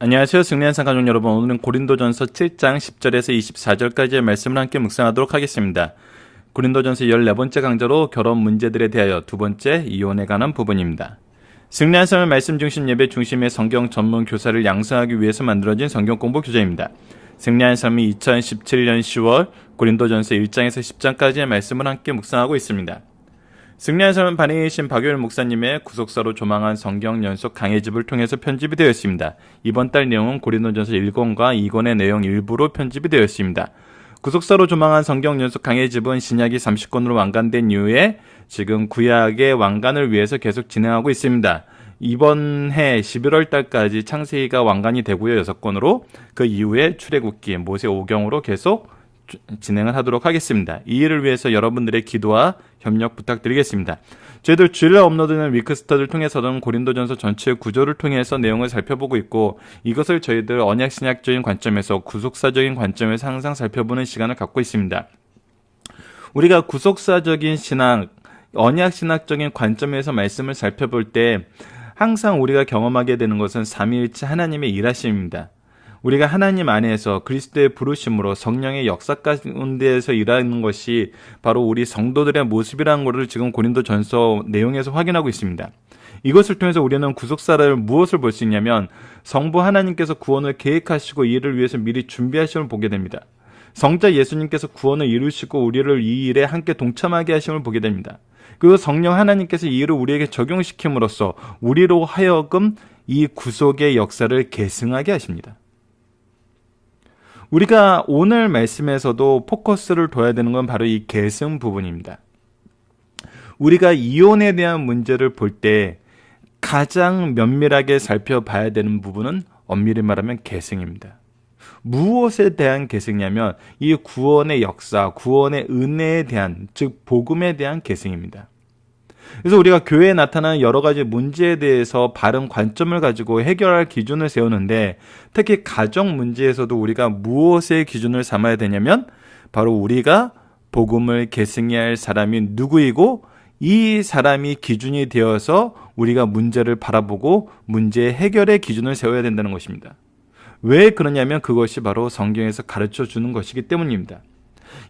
안녕하세요. 승리한상 가족 여러분. 오늘은 고린도전서 7장 10절에서 24절까지의 말씀을 함께 묵상하도록 하겠습니다. 고린도전서 14번째 강좌로 결혼 문제들에 대하여 두 번째 이혼에 관한 부분입니다. 승리한상을 말씀 중심 예배 중심의 성경 전문 교사를 양성하기 위해서 만들어진 성경 공부 교재입니다. 승리한상이 2017년 10월 고린도전서 1장에서 10장까지의 말씀을 함께 묵상하고 있습니다. 승리한 삶은 반응이신 박효일 목사님의 구속사로 조망한 성경 연속 강해집을 통해서 편집이 되어 있습니다. 이번 달 내용은 고린도전서 1권과 2권의 내용 일부로 편집이 되어 있습니다. 구속사로 조망한 성경 연속 강해집은 신약이 30권으로 완간된 이후에 지금 구약의 완간을 위해서 계속 진행하고 있습니다. 이번 해 11월 달까지 창세기가 완간이 되고요. 6권으로 그 이후에 출애굽기, 모세 오경으로 계속 진행을 하도록 하겠습니다. 이 일을 위해서 여러분들의 기도와 협력 부탁드리겠습니다. 저희들 주일날 업로드는 위크스터를 통해서는 고린도전서 전체의 구조를 통해서 내용을 살펴보고 있고, 이것을 저희들 언약신약적인 관점에서 구속사적인 관점에서 항상 살펴보는 시간을 갖고 있습니다. 우리가 구속사적인 신학, 언약신학적인 관점에서 말씀을 살펴볼 때 항상 우리가 경험하게 되는 것은 삼위일체 하나님의 일하심입니다. 우리가 하나님 안에서 그리스도의 부르심으로 성령의 역사 가운데에서 일하는 것이 바로 우리 성도들의 모습이라는 것을 지금 고린도전서 내용에서 확인하고 있습니다. 이것을 통해서 우리는 구속사를 무엇을 볼 수 있냐면, 성부 하나님께서 구원을 계획하시고 이 일을 위해서 미리 준비하심을 보게 됩니다. 성자 예수님께서 구원을 이루시고 우리를 이 일에 함께 동참하게 하심을 보게 됩니다. 그리고 성령 하나님께서 이 일을 우리에게 적용시킴으로써 우리로 하여금 이 구속의 역사를 계승하게 하십니다. 우리가 오늘 말씀에서도 포커스를 둬야 되는 건 바로 이 계승 부분입니다. 우리가 이혼에 대한 문제를 볼 때 가장 면밀하게 살펴봐야 되는 부분은 엄밀히 말하면 계승입니다. 무엇에 대한 계승이냐면 이 구원의 역사, 구원의 은혜에 대한, 즉 복음에 대한 계승입니다. 그래서 우리가 교회에 나타나는 여러 가지 문제에 대해서 바른 관점을 가지고 해결할 기준을 세우는데, 특히 가정 문제에서도 우리가 무엇의 기준을 삼아야 되냐면 바로 우리가 복음을 계승해야 할 사람이 누구이고, 이 사람이 기준이 되어서 우리가 문제를 바라보고 문제 해결의 기준을 세워야 된다는 것입니다. 왜 그러냐면 그것이 바로 성경에서 가르쳐 주는 것이기 때문입니다.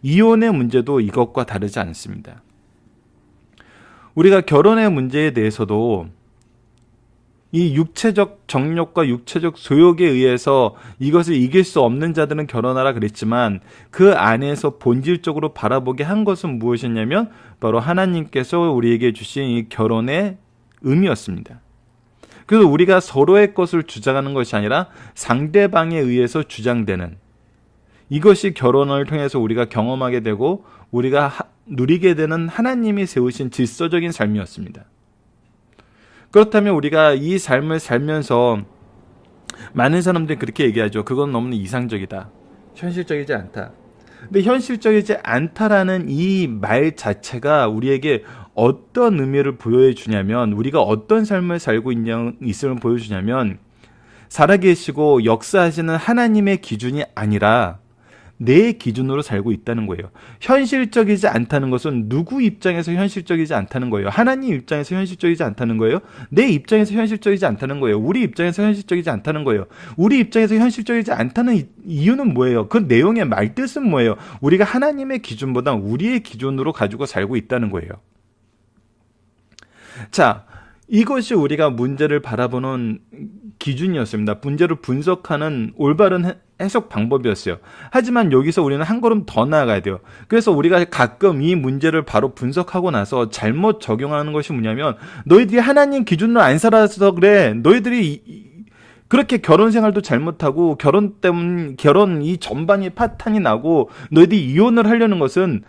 이혼의 문제도 이것과 다르지 않습니다. 우리가 결혼의 문제에 대해서도 이 육체적 정욕과 육체적 소욕에 의해서 이것을 이길 수 없는 자들은 결혼하라 그랬지만, 그 안에서 본질적으로 바라보게 한 것은 무엇이냐면 바로 하나님께서 우리에게 주신 이 결혼의 의미였습니다. 그래서 우리가 서로의 것을 주장하는 것이 아니라 상대방에 의해서 주장되는, 이것이 결혼을 통해서 우리가 경험하게 되고 우리가 누리게 되는 하나님이 세우신 질서적인 삶이었습니다. 그렇다면 우리가 이 삶을 살면서 많은 사람들이 그렇게 얘기하죠. 그건 너무 이상적이다. 현실적이지 않다. 근데 현실적이지 않다라는 이 말 자체가 우리에게 어떤 의미를 보여주냐면, 우리가 어떤 삶을 살고 있음을 보여주냐면, 살아계시고 역사하시는 하나님의 기준이 아니라 내 기준으로 살고 있다는 거예요. 현실적이지 않다는 것은 누구 입장에서 현실적이지 않다는 거예요? 하나님 입장에서 현실적이지 않다는 거예요? 내 입장에서 현실적이지 않다는 거예요? 우리 입장에서 현실적이지 않다는 거예요? 우리 입장에서 현실적이지 않다는 이유는 뭐예요? 그 내용의 말뜻은 뭐예요? 우리가 하나님의 기준보다 우리의 기준으로 가지고 살고 있다는 거예요. 자, 이것이 우리가 문제를 바라보는 기준이었습니다. 문제를 분석하는 올바른 해석 방법이었어요. 하지만 여기서 우리는 한 걸음 더 나아가야 돼요. 그래서 우리가 가끔 이 문제를 바로 분석하고 나서 잘못 적용하는 것이 뭐냐면, 너희들이 하나님 기준으로 안 살아서 그래. 너희들이 그렇게 결혼 생활도 잘못하고 결혼 이 전반이 파탄이 나고 너희들이 이혼을 하려는 것은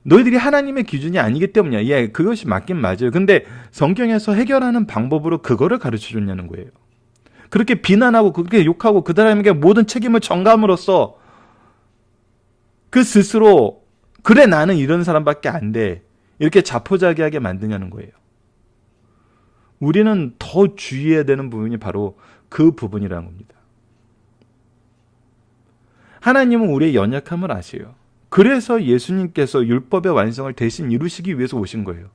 너희들이 하나님의 기준이 아니기 때문이야. 예, 그것이 맞긴 맞아요. 근데 성경에서 해결하는 방법으로 그거를 가르쳐 줬냐는 거예요. 그렇게 비난하고 그렇게 욕하고 그 사람에게 모든 책임을 전가함으로써 그 스스로 그래 나는 이런 사람밖에 안 돼, 이렇게 자포자기하게 만드냐는 거예요. 우리는 더 주의해야 되는 부분이 바로 그 부분이라는 겁니다. 하나님은 우리의 연약함을 아세요. 그래서 예수님께서 율법의 완성을 대신 이루시기 위해서 오신 거예요.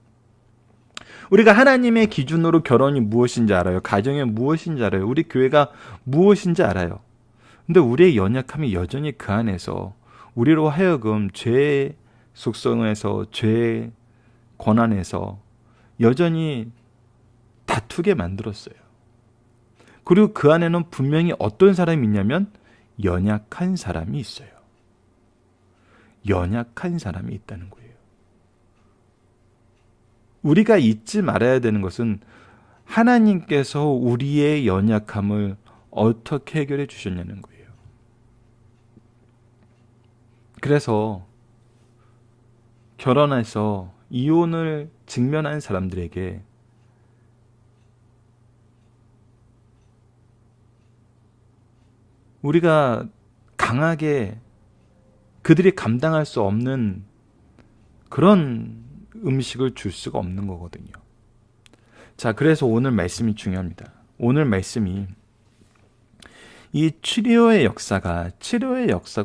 우리가 하나님의 기준으로 결혼이 무엇인지 알아요. 가정이 무엇인지 알아요. 우리 교회가 무엇인지 알아요. 근데 우리의 연약함이 여전히 그 안에서 우리로 하여금 죄의 속성에서 죄의 권한에서 여전히 다투게 만들었어요. 그리고 그 안에는 분명히 어떤 사람이 있냐면 연약한 사람이 있어요. 연약한 사람이 있다는 거예요. 우리가 잊지 말아야 되는 것은 하나님께서 우리의 연약함을 어떻게 해결해 주셨냐는 거예요. 그래서 결혼해서 이혼을 직면한 사람들에게 우리가 강하게 그들이 감당할 수 없는 그런 음식을 줄 수가 없는 거거든요. 자, 그래서 오늘 말씀이 중요합니다. 오늘 말씀이 이 치료의 역사가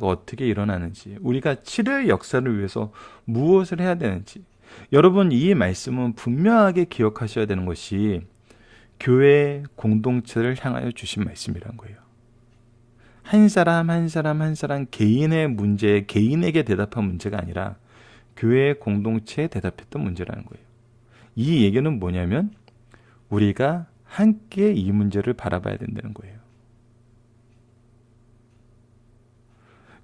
어떻게 일어나는지, 우리가 치료의 역사를 위해서 무엇을 해야 되는지, 여러분 이 말씀은 분명하게 기억하셔야 되는 것이 교회 공동체를 향하여 주신 말씀이란 거예요. 한 사람 개인의 문제, 개인에게 대답한 문제가 아니라 교회 공동체에 대답했던 문제라는 거예요. 이 얘기는 뭐냐면 우리가 함께 이 문제를 바라봐야 된다는 거예요.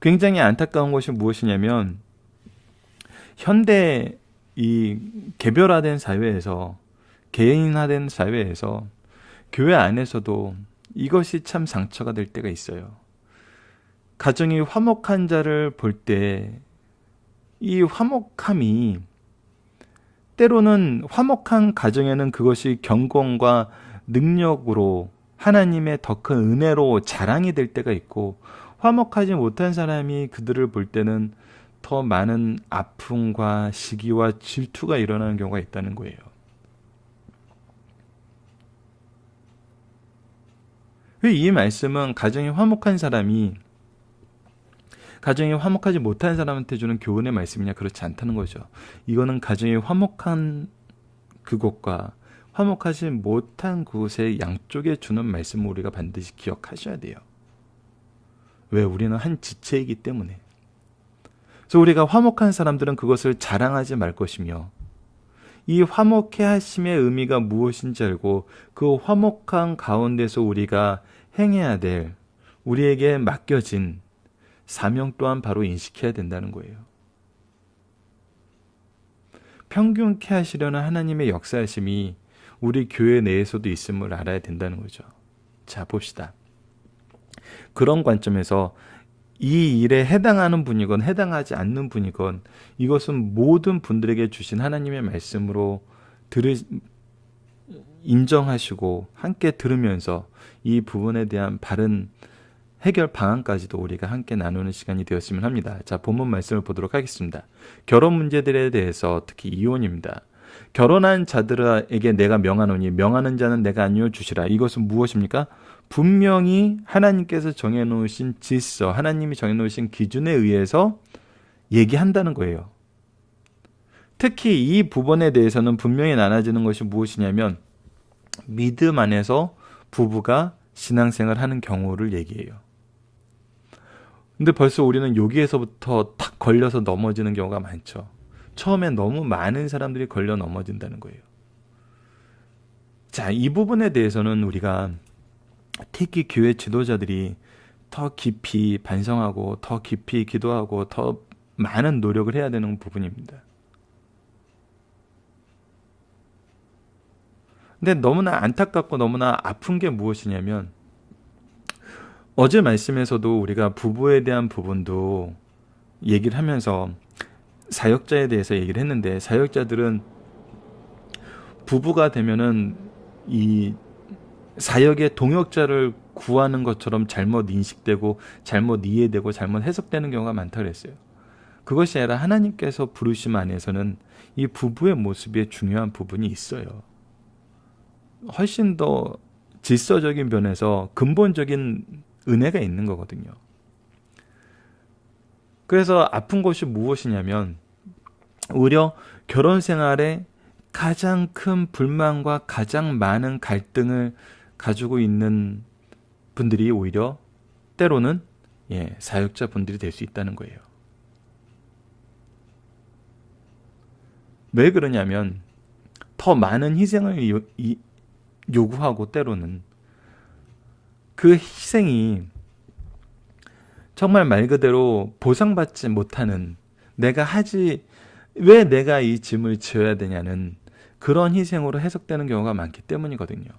굉장히 안타까운 것이 무엇이냐면 현대 이 개별화된 사회에서, 개인화된 사회에서 교회 안에서도 이것이 참 상처가 될 때가 있어요. 가정이 화목한 자를 볼 때 이 화목함이 때로는 화목한 가정에는 그것이 경건과 능력으로 하나님의 더 큰 은혜로 자랑이 될 때가 있고, 화목하지 못한 사람이 그들을 볼 때는 더 많은 아픔과 시기와 질투가 일어나는 경우가 있다는 거예요. 이 말씀은 가정이 화목한 사람이 가정이 화목하지 못한 사람한테 주는 교훈의 말씀이냐? 그렇지 않다는 거죠. 이거는 가정이 화목한 그곳과 화목하지 못한 그곳의 양쪽에 주는 말씀을 우리가 반드시 기억하셔야 돼요. 왜? 우리는 한 지체이기 때문에. 그래서 우리가 화목한 사람들은 그것을 자랑하지 말 것이며, 이 화목해 하심의 의미가 무엇인지 알고 그 화목한 가운데서 우리가 행해야 될, 우리에게 맡겨진 사명 또한 바로 인식해야 된다는 거예요. 평균케 하시려는 하나님의 역사하심이 우리 교회 내에서도 있음을 알아야 된다는 거죠. 자, 봅시다. 그런 관점에서 이 일에 해당하는 분이건 해당하지 않는 분이건 이것은 모든 분들에게 주신 하나님의 말씀으로 인정하시고 함께 들으면서 이 부분에 대한 바른 해결 방안까지도 우리가 함께 나누는 시간이 되었으면 합니다. 자, 본문 말씀을 보도록 하겠습니다. 결혼 문제들에 대해서 특히 이혼입니다. 결혼한 자들에게 내가 명하노니 명하는 자는 내가 아니요 주시라. 이것은 무엇입니까? 분명히 하나님께서 정해놓으신 질서, 하나님이 정해놓으신 기준에 의해서 얘기한다는 거예요. 특히 이 부분에 대해서는 분명히 나눠지는 것이 무엇이냐면 믿음 안에서 부부가 신앙생활 하는 경우를 얘기해요. 근데 벌써 우리는 여기에서부터 탁 걸려서 넘어지는 경우가 많죠. 처음엔 너무 많은 사람들이 걸려 넘어진다는 거예요. 자, 이 부분에 대해서는 우리가 특히 교회 지도자들이 더 깊이 반성하고 더 깊이 기도하고 더 많은 노력을 해야 되는 부분입니다. 근데 너무나 안타깝고 너무나 아픈 게 무엇이냐면 어제 말씀에서도 우리가 부부에 대한 부분도 얘기를 하면서 사역자에 대해서 얘기를 했는데, 사역자들은 부부가 되면은 이 사역의 동역자를 구하는 것처럼 잘못 인식되고 잘못 이해되고 잘못 해석되는 경우가 많다고 그랬어요. 그것이 아니라 하나님께서 부르심 안에서는 이 부부의 모습에 중요한 부분이 있어요. 훨씬 더 질서적인 면에서 근본적인 은혜가 있는 거거든요. 그래서 아픈 것이 무엇이냐면 오히려 결혼 생활에 가장 큰 불만과 가장 많은 갈등을 가지고 있는 분들이 오히려 때로는 사역자 분들이 될 수 있다는 거예요. 왜 그러냐면 더 많은 희생을 요구하고 때로는 그 희생이 정말 말 그대로 보상받지 못하는, 왜 내가 이 짐을 지어야 되냐는 그런 희생으로 해석되는 경우가 많기 때문이거든요.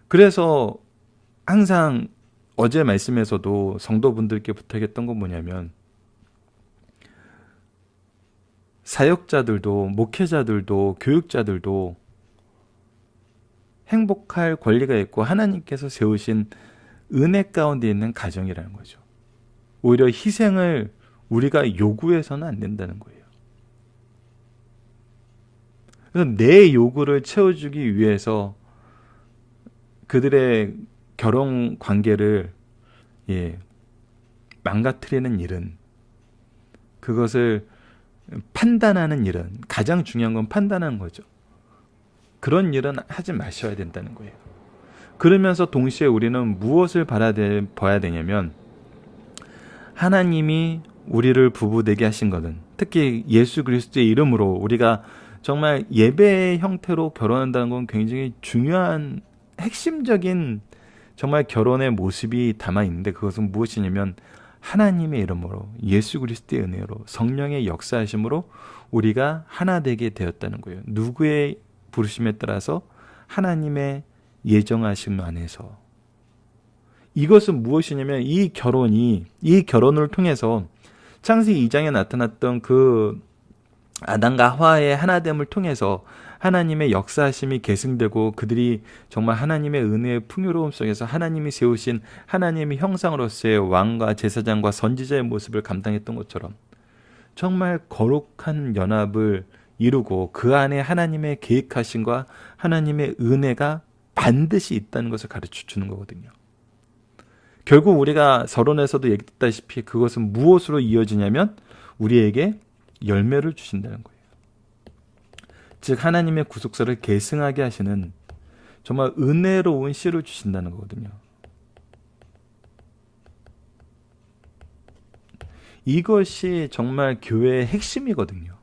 그래서 항상 어제 말씀에서도 성도분들께 부탁했던 건 뭐냐면, 사역자들도 목회자들도 교육자들도 행복할 권리가 있고 하나님께서 세우신 은혜 가운데 있는 가정이라는 거죠. 오히려 희생을 우리가 요구해서는 안 된다는 거예요. 그래서 내 요구를 채워주기 위해서 그들의 결혼 관계를 망가뜨리는 일은, 그것을 판단하는 일은, 가장 중요한 건 판단하는 거죠. 그런 일은 하지 마셔야 된다는 거예요. 그러면서 동시에 우리는 무엇을 바라봐야 되냐면, 하나님이 우리를 부부되게 하신 것은, 특히 예수 그리스도의 이름으로 우리가 정말 예배의 형태로 결혼한다는 건 굉장히 중요한 핵심적인 정말 결혼의 모습이 담아 있는데, 그것은 무엇이냐면 하나님의 이름으로, 예수 그리스도의 은혜로, 성령의 역사하심으로 우리가 하나 되게 되었다는 거예요. 누구의 부르심에 따라서? 하나님의 예정하심 안에서. 이것은 무엇이냐면 이 결혼을 통해서 창세기 2장에 나타났던 그 아담과 하와의 하나됨을 통해서 하나님의 역사하심이 계승되고, 그들이 정말 하나님의 은혜의 풍요로움 속에서 하나님이 세우신 하나님의 형상으로서의 왕과 제사장과 선지자의 모습을 감당했던 것처럼 정말 거룩한 연합을 이루고, 그 안에 하나님의 계획하심과 하나님의 은혜가 반드시 있다는 것을 가르쳐 주는 거거든요. 결국 우리가 서론에서도 얘기했다시피 그것은 무엇으로 이어지냐면 우리에게 열매를 주신다는 거예요. 즉 하나님의 구속사를 계승하게 하시는 정말 은혜로운 씨를 주신다는 거거든요. 이것이 정말 교회의 핵심이거든요.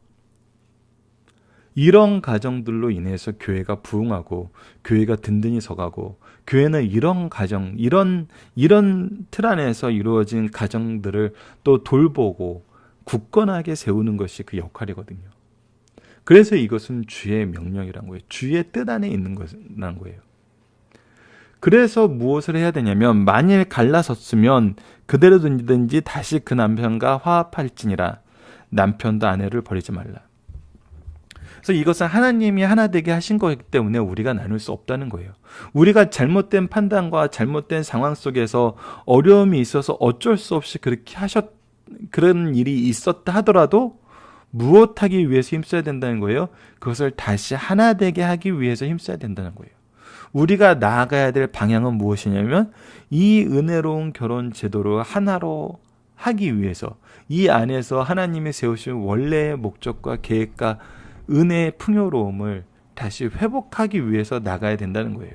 이런 가정들로 인해서 교회가 부흥하고 교회가 든든히 서가고, 교회는 이런 가정, 이런 틀 안에서 이루어진 가정들을 또 돌보고 굳건하게 세우는 것이 그 역할이거든요. 그래서 이것은 주의 명령이란 거예요. 주의 뜻 안에 있는 것이란 거예요. 그래서 무엇을 해야 되냐면, 만일 갈라섰으면 그대로 든지 다시 그 남편과 화합할지니라. 남편도 아내를 버리지 말라. 그래서 이것은 하나님이 하나 되게 하신 거기 때문에 우리가 나눌 수 없다는 거예요. 우리가 잘못된 판단과 잘못된 상황 속에서 어려움이 있어서 어쩔 수 없이 그런 일이 있었다 하더라도 무엇하기 위해서 힘써야 된다는 거예요? 그것을 다시 하나 되게 하기 위해서 힘써야 된다는 거예요. 우리가 나아가야 될 방향은 무엇이냐면, 이 은혜로운 결혼 제도를 하나로 하기 위해서, 이 안에서 하나님이 세우신 원래의 목적과 계획과 은혜의 풍요로움을 다시 회복하기 위해서 나가야 된다는 거예요.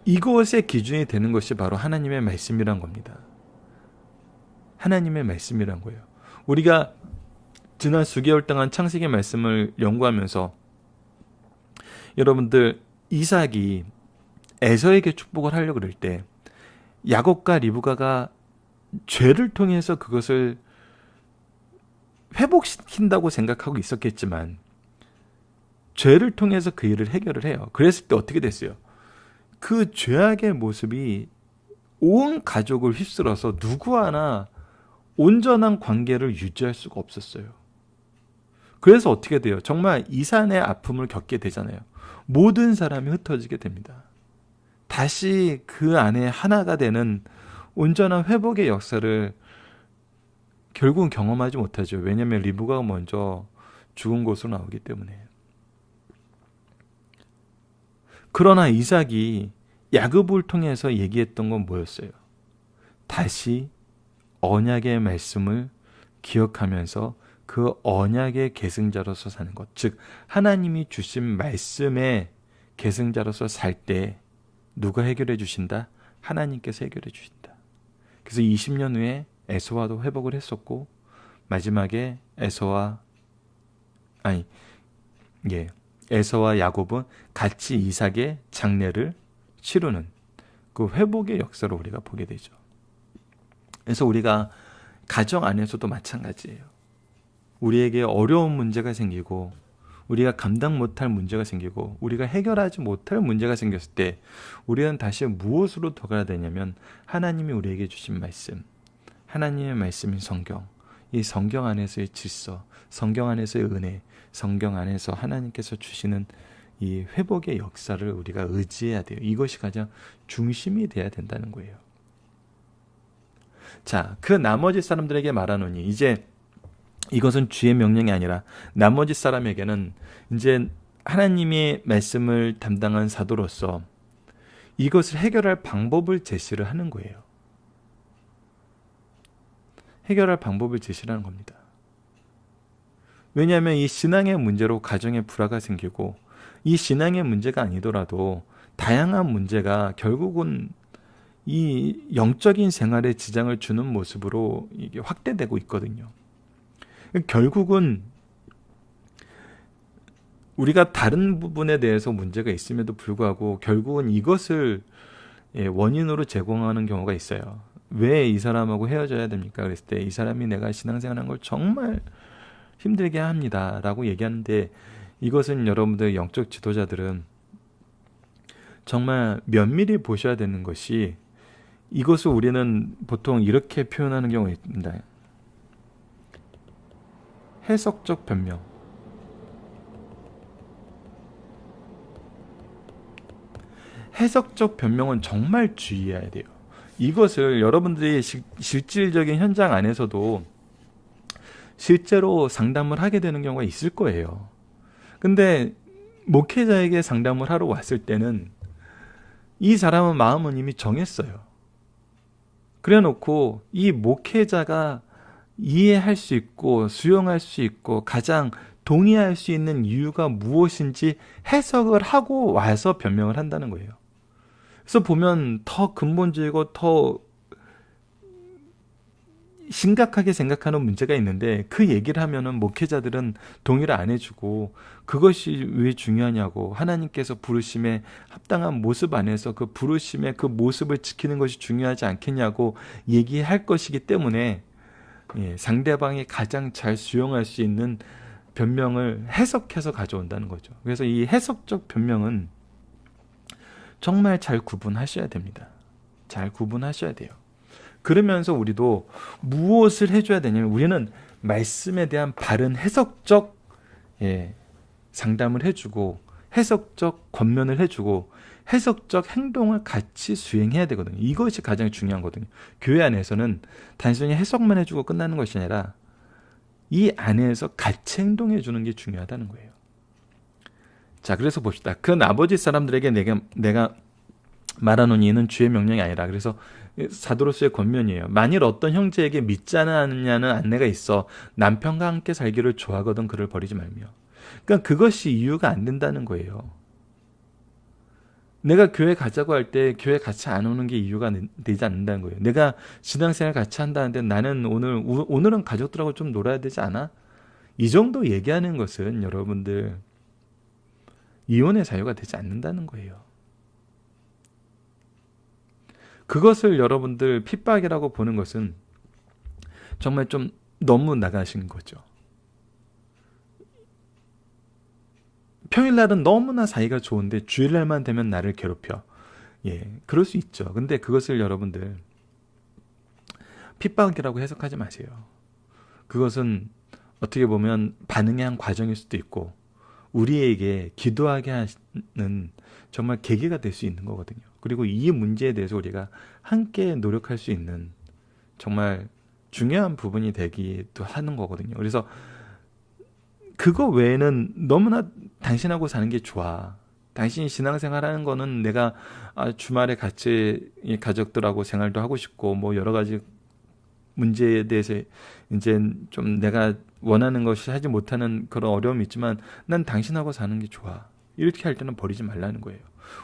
이것의 기준이 되는 것이 바로 하나님의 말씀이란 겁니다. 하나님의 말씀이란 거예요. 우리가 지난 수개월 동안 창세기 말씀을 연구하면서 여러분들, 이삭이 에서에게 축복을 하려고 그럴 때 야곱과 리브가가 죄를 통해서 그것을 회복시킨다고 생각하고 있었겠지만, 죄를 통해서 그 일을 해결을 해요. 그랬을 때 어떻게 됐어요? 그 죄악의 모습이 온 가족을 휩쓸어서 누구 하나 온전한 관계를 유지할 수가 없었어요. 그래서 어떻게 돼요? 정말 이산의 아픔을 겪게 되잖아요. 모든 사람이 흩어지게 됩니다. 다시 그 안에 하나가 되는 온전한 회복의 역사를 결국은 경험하지 못하죠. 왜냐하면 리브가가 먼저 죽은 곳으로 나오기 때문에. 그러나 이삭이 야곱을 통해서 얘기했던 건 뭐였어요? 다시 언약의 말씀을 기억하면서 그 언약의 계승자로서 사는 것, 즉 하나님이 주신 말씀의 계승자로서 살 때 누가 해결해 주신다? 하나님께서 해결해 주신다. 그래서 20년 후에 에서와도 회복을 했었고, 마지막에 에서와 야곱은 같이 이삭의 장례를 치르는 그 회복의 역사를 우리가 보게 되죠. 그래서 우리가 가정 안에서도 마찬가지예요. 우리에게 어려운 문제가 생기고, 우리가 감당 못할 문제가 생기고, 우리가 해결하지 못할 문제가 생겼을 때 우리는 다시 무엇으로 돌아가야 되냐면, 하나님이 우리에게 주신 말씀, 하나님의 말씀인 성경, 이 성경 안에서의 질서, 성경 안에서의 은혜, 성경 안에서 하나님께서 주시는 이 회복의 역사를 우리가 의지해야 돼요. 이것이 가장 중심이 돼야 된다는 거예요. 자, 그 나머지 사람들에게 말하노니, 이제 이것은 주의 명령이 아니라 나머지 사람에게는 이제 하나님의 말씀을 담당한 사도로서 이것을 해결할 방법을 제시를 하는 거예요. 해결할 방법을 제시를 하는 겁니다. 왜냐하면 이 신앙의 문제로 가정에 불화가 생기고, 이 신앙의 문제가 아니더라도 다양한 문제가 결국은 이 영적인 생활에 지장을 주는 모습으로 이게 확대되고 있거든요. 결국은 우리가 다른 부분에 대해서 문제가 있음에도 불구하고 결국은 이것을 원인으로 제공하는 경우가 있어요. 왜 이 사람하고 헤어져야 됩니까? 그랬을 때 이 사람이 내가 신앙생활한 걸 정말 힘들게 합니다 라고 얘기하는데, 이것은 여러분들 영적 지도자들은 정말 면밀히 보셔야 되는 것이, 이것을 우리는 보통 이렇게 표현하는 경우가 있습니다. 해석적 변명. 해석적 변명은 정말 주의해야 돼요. 이것을 여러분들이 실질적인 현장 안에서도 실제로 상담을 하게 되는 경우가 있을 거예요. 근데 목회자에게 상담을 하러 왔을 때는 이 사람은 마음은 이미 정했어요. 그래 놓고 이 목회자가 이해할 수 있고 수용할 수 있고 가장 동의할 수 있는 이유가 무엇인지 해석을 하고 와서 변명을 한다는 거예요. 그래서 보면 더 근본적이고 더 심각하게 생각하는 문제가 있는데, 그 얘기를 하면은 목회자들은 동의를 안 해주고, 그것이 왜 중요하냐고, 하나님께서 부르심에 합당한 모습 안에서 그 부르심의 그 모습을 지키는 것이 중요하지 않겠냐고 얘기할 것이기 때문에, 상대방이 가장 잘 수용할 수 있는 변명을 해석해서 가져온다는 거죠. 그래서 이 해석적 변명은 정말 잘 구분하셔야 됩니다. 잘 구분하셔야 돼요. 그러면서 우리도 무엇을 해줘야 되냐면, 우리는 말씀에 대한 바른 해석적 상담을 해주고, 해석적 권면을 해주고, 해석적 행동을 같이 수행해야 되거든요. 이것이 가장 중요한 거거든요. 교회 안에서는 단순히 해석만 해주고 끝나는 것이 아니라 이 안에서 같이 행동해 주는 게 중요하다는 거예요. 자, 그래서 봅시다. 그 나머지 사람들에게 내가 말하노니 이는 주의 명령이 아니라, 그래서 사도로서의 권면이에요. 만일 어떤 형제에게 믿지 않느냐는 안내가 있어 남편과 함께 살기를 좋아하거든 그를 버리지 말며. 그러니까 그것이 이유가 안 된다는 거예요. 내가 교회 가자고 할 때 교회 같이 안 오는 게 이유가 되지 않는다는 거예요. 내가 신앙생활 같이 한다는데 나는 오늘은 가족들하고 좀 놀아야 되지 않아? 이 정도 얘기하는 것은 여러분들 이혼의 자유가 되지 않는다는 거예요. 그것을 여러분들 핍박이라고 보는 것은 정말 좀 너무 나가신 거죠. 평일날은 너무나 사이가 좋은데 주일날만 되면 나를 괴롭혀. 그럴 수 있죠. 근데 그것을 여러분들 핍박이라고 해석하지 마세요. 그것은 어떻게 보면 반응의 한 과정일 수도 있고, 우리에게 기도하게 하는 정말 계기가 될 수 있는 거거든요. 그리고 이 문제에 대해서 우리가 함께 노력할 수 있는 정말 중요한 부분이 되기도 하는 거거든요. 그래서 그거 외에는 너무나 당신하고 사는 게 좋아. 당신이 신앙생활 하는 거는 내가 주말에 같이 가족들하고 생활도 하고 싶고 뭐 여러 가지 문제에 대해서 이제 좀 내가 원하는 것이 하지 못하는 그런 어려움이 있지만 난 당신하고 사는 게 좋아. 이렇게 할 때는 버리지 말라는 거예요.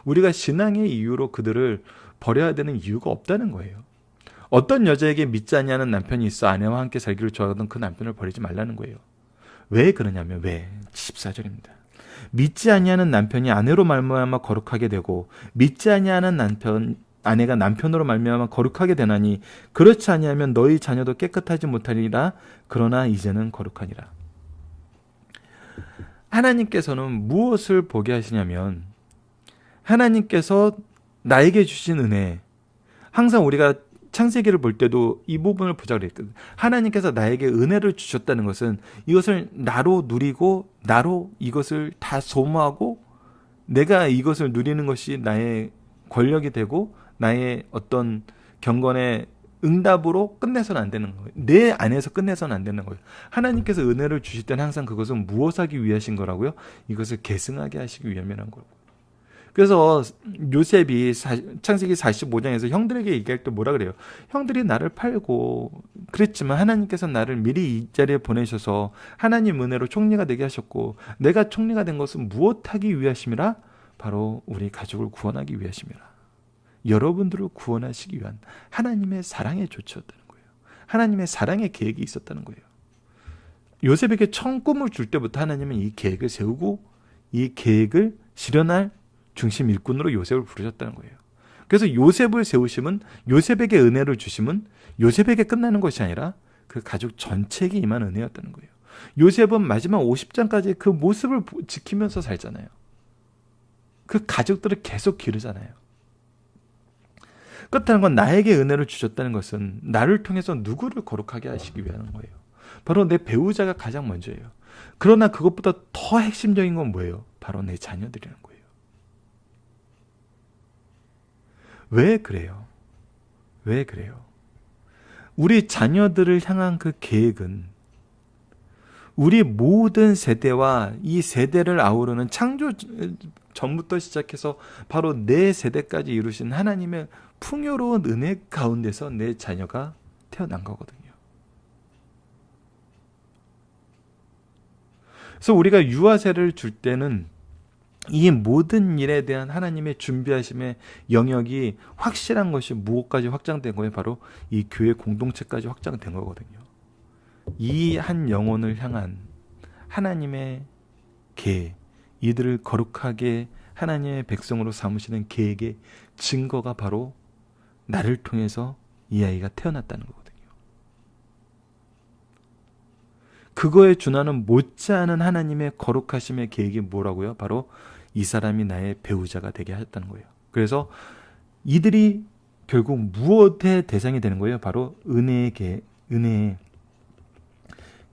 우리가 신앙의 이유로 그들을 버려야 되는 이유가 없다는 거예요. 어떤 여자에게 믿지 아니하는 남편이 있어 아내와 함께 살기를 좋아하던 그 남편을 버리지 말라는 거예요. 왜 그러냐면 왜? 14절입니다. 믿지 아니하는 남편이 아내로 말미암아 거룩하게 되고 믿지 아니하는 아내가 남편으로 말미암아 거룩하게 되나니 그렇지 아니하면 너희 자녀도 깨끗하지 못하리라. 그러나 이제는 거룩하니라. 하나님께서는 무엇을 보게 하시냐면 하나님께서 나에게 주신 은혜, 항상 우리가 창세기를 볼 때도 이 부분을 보자 그랬거든. 하나님께서 나에게 은혜를 주셨다는 것은 이것을 나로 누리고 나로 이것을 다 소모하고 내가 이것을 누리는 것이 나의 권력이 되고 나의 어떤 경건의 응답으로 끝내서는 안 되는 거예요. 내 안에서 끝내서는 안 되는 거예요. 하나님께서 은혜를 주실 때는 항상 그것은 무엇하기 위하신 거라고요? 이것을 계승하게 하시기 위함이라는 거라고요. 그래서 요셉이 창세기 45장에서 형들에게 얘기할 때 뭐라 그래요? 형들이 나를 팔고 그랬지만 하나님께서 나를 미리 이 자리에 보내셔서 하나님 은혜로 총리가 되게 하셨고 내가 총리가 된 것은 무엇하기 위하심이라? 바로 우리 가족을 구원하기 위하심이라. 여러분들을 구원하시기 위한 하나님의 사랑의 조치였다는 거예요. 하나님의 사랑의 계획이 있었다는 거예요. 요셉에게 처음 꿈을 줄 때부터 하나님은 이 계획을 세우고 이 계획을 실현할 중심 일꾼으로 요셉을 부르셨다는 거예요. 그래서 요셉을 세우심은 요셉에게 은혜를 주심은 요셉에게 끝나는 것이 아니라 그 가족 전체에게 임한 은혜였다는 거예요. 요셉은 마지막 50장까지 그 모습을 지키면서 살잖아요. 그 가족들을 계속 기르잖아요. 그렇다는 건 나에게 은혜를 주셨다는 것은 나를 통해서 누구를 거룩하게 하시기 위한 거예요. 바로 내 배우자가 가장 먼저예요. 그러나 그것보다 더 핵심적인 건 뭐예요? 바로 내 자녀들이라는 거예요. 왜 그래요? 왜 그래요? 우리 자녀들을 향한 그 계획은 우리 모든 세대와 이 세대를 아우르는 창조 전부터 시작해서 바로 내 세대까지 이루신 하나님의 풍요로운 은혜 가운데서 내 자녀가 태어난 거거든요. 그래서 우리가 유아세를 줄 때는 이 모든 일에 대한 하나님의 준비하심의 영역이 확실한 것이 무엇까지 확장된 거예요? 바로 이 교회 공동체까지 확장된 거거든요. 이 한 영혼을 향한 하나님의 계획, 이들을 거룩하게 하나님의 백성으로 삼으시는 계획의 증거가 바로 나를 통해서 이 아이가 태어났다는 거거든요. 그거에 준하는 못지않은 하나님의 거룩하심의 계획이 뭐라고요? 바로 이 사람이 나의 배우자가 되게 하셨다는 거예요. 그래서 이들이 결국 무엇의 대상이 되는 거예요? 바로 은혜의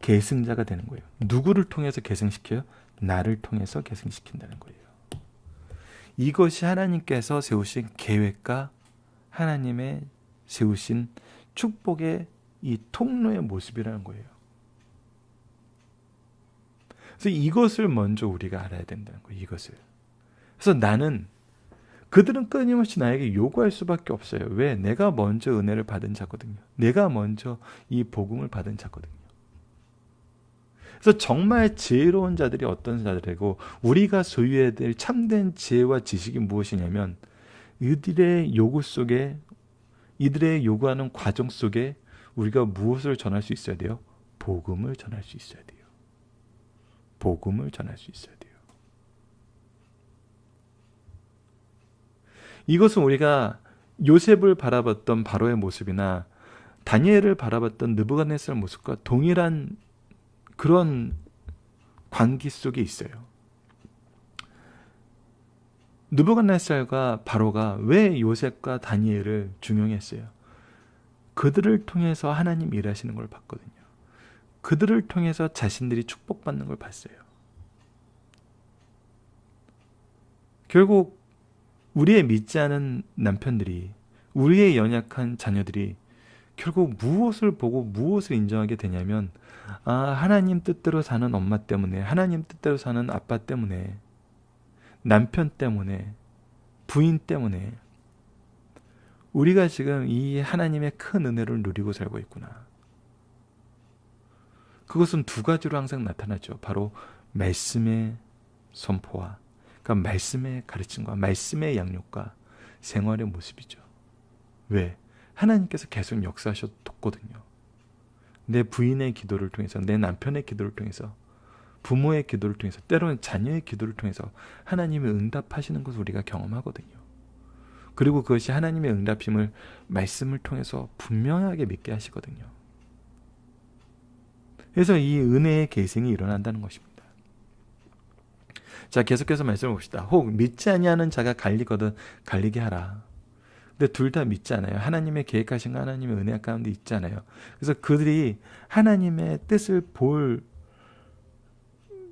계승자가 되는 거예요. 누구를 통해서 계승시켜요? 나를 통해서 계승시킨다는 거예요. 이것이 하나님께서 세우신 계획과 하나님의 세우신 축복의 이 통로의 모습이라는 거예요. 그래서 이것을 먼저 우리가 알아야 된다는 거예요. 이것을. 그래서 나는 그들은 끊임없이 나에게 요구할 수밖에 없어요. 왜? 내가 먼저 은혜를 받은 자거든요. 내가 먼저 이 복음을 받은 자거든요. 그래서 정말 지혜로운 자들이 어떤 자들이고 우리가 소유해야 될 참된 지혜와 지식이 무엇이냐면 이들의 요구 속에 이들의 요구하는 과정 속에 우리가 무엇을 전할 수 있어야 돼요? 복음을 전할 수 있어야 돼요. 복음을 전할 수 있어야 돼요. 이것은 우리가 요셉을 바라봤던 바로의 모습이나 다니엘을 바라봤던 느부갓네살 모습과 동일한 그런 관계 속에 있어요. 느부갓네살과 바로가 왜 요셉과 다니엘을 중용했어요? 그들을 통해서 하나님 일하시는 걸 봤거든요. 그들을 통해서 자신들이 축복받는 걸 봤어요. 결국 우리의 믿지 않은 남편들이, 우리의 연약한 자녀들이 결국 무엇을 보고 무엇을 인정하게 되냐면 하나님 뜻대로 사는 엄마 때문에, 하나님 뜻대로 사는 아빠 때문에, 남편 때문에, 부인 때문에 우리가 지금 이 하나님의 큰 은혜를 누리고 살고 있구나. 그것은 두 가지로 항상 나타나죠. 바로 말씀의 선포와, 그러니까 말씀의 가르침과 말씀의 양육과 생활의 모습이죠. 왜? 하나님께서 계속 역사하셨거든요. 내 부인의 기도를 통해서, 내 남편의 기도를 통해서, 부모의 기도를 통해서, 때로는 자녀의 기도를 통해서 하나님이 응답하시는 것을 우리가 경험하거든요. 그리고 그것이 하나님의 응답임을 말씀을 통해서 분명하게 믿게 하시거든요. 그래서 이 은혜의 계승이 일어난다는 것입니다. 자, 계속해서 말씀을 봅시다. 혹 믿지 아니하는 자가 갈리거든 갈리게 하라. 근데 둘 다 믿지 않아요. 하나님의 계획하신 거, 하나님의 은혜 가운데 있잖아요. 그래서 그들이 하나님의 뜻을 볼